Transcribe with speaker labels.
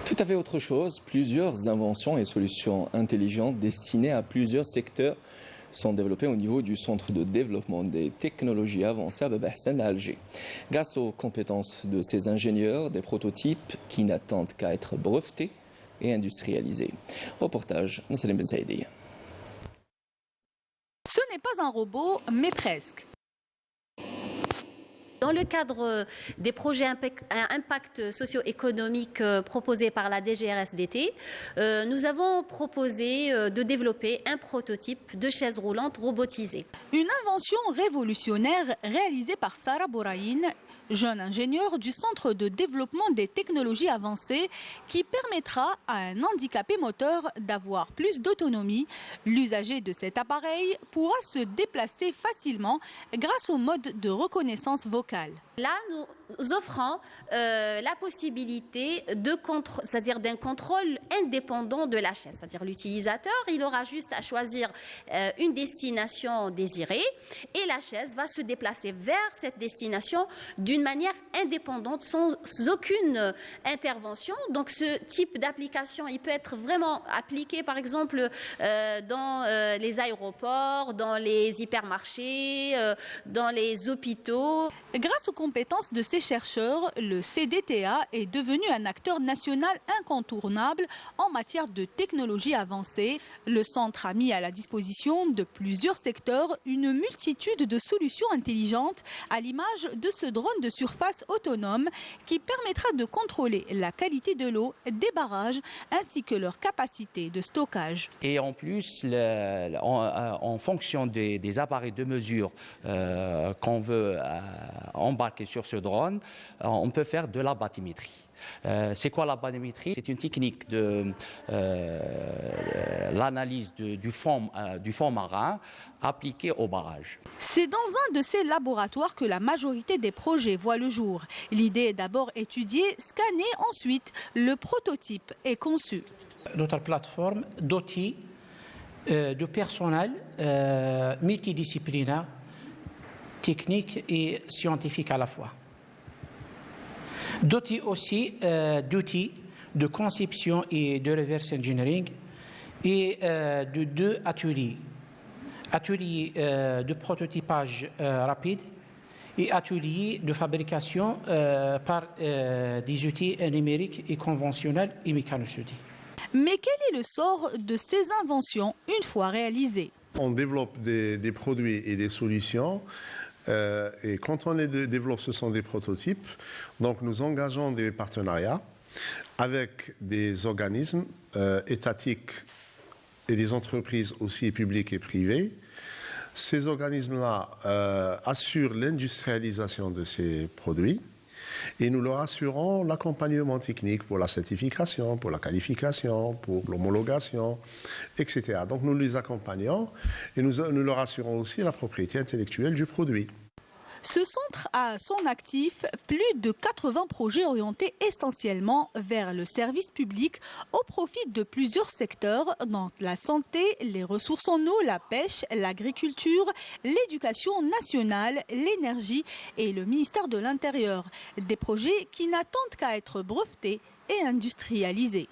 Speaker 1: Tout à fait autre chose. Plusieurs inventions et solutions intelligentes destinées à plusieurs secteurs sont développées au niveau du Centre de développement des technologies avancées à Baba Hassan à Alger. Grâce aux compétences de ces ingénieurs, des prototypes qui n'attendent qu'à être brevetés et industrialisés. Reportage Moussalim Ben Saïdi.
Speaker 2: Ce n'est pas un robot, mais presque.
Speaker 3: Dans le cadre des projets impact socio-économique proposés par la DGRSDT, nous avons proposé de développer un prototype de chaise roulante robotisée.
Speaker 2: Une invention révolutionnaire réalisée par Sarah Bouraïn, jeune ingénieure du Centre de développement des technologies avancées, qui permettra à un handicapé moteur d'avoir plus d'autonomie. L'usager de cet appareil pourra se déplacer facilement grâce au mode de reconnaissance vocale.
Speaker 3: Là, nous offrons la possibilité c'est-à-dire d'un contrôle indépendant de la chaise. C'est-à-dire l'utilisateur, il aura juste à choisir une destination désirée et la chaise va se déplacer vers cette destination d'une manière indépendante, sans aucune intervention. Donc ce type d'application, il peut être vraiment appliqué par exemple dans les aéroports, dans les hypermarchés, dans les hôpitaux.
Speaker 2: Grâce aux compétences de ces chercheurs, le CDTA est devenu un acteur national incontournable en matière de technologie avancée. Le centre a mis à la disposition de plusieurs secteurs une multitude de solutions intelligentes à l'image de ce drone de surface autonome qui permettra de contrôler la qualité de l'eau des barrages ainsi que leur capacité de stockage.
Speaker 4: Et en plus, en fonction des appareils de mesure qu'on veut embarquer sur ce drone, on peut faire de la bathymétrie. C'est quoi la bathymétrie? C'est une technique de l'analyse du fond marin appliquée au barrage.
Speaker 2: C'est dans un de ces laboratoires que la majorité des projets voient le jour. L'idée est d'abord étudiée, scannée, ensuite le prototype est conçu.
Speaker 5: Notre plateforme d'outils, de personnel multidisciplinaire, technique et scientifique à la fois. Doté aussi d'outils de conception et de reverse engineering et de 2 ateliers. Atelier de prototypage rapide et atelier de fabrication par des outils numériques et conventionnels et mécanosoudés.
Speaker 2: Mais quel est le sort de ces inventions une fois réalisées?
Speaker 6: On développe des produits et des solutions. Et quand on les développe, ce sont des prototypes. Donc nous engageons des partenariats avec des organismes étatiques et des entreprises aussi publiques et privées. Ces organismes-là assurent l'industrialisation de ces produits et nous leur assurons l'accompagnement technique pour la certification, pour la qualification, pour l'homologation, etc. Donc nous les accompagnons et nous leur assurons aussi la propriété intellectuelle du produit.
Speaker 2: Ce centre a à son actif plus de 80 projets orientés essentiellement vers le service public au profit de plusieurs secteurs, dont la santé, les ressources en eau, la pêche, l'agriculture, l'éducation nationale, l'énergie et le ministère de l'Intérieur. Des projets qui n'attendent qu'à être brevetés et industrialisés.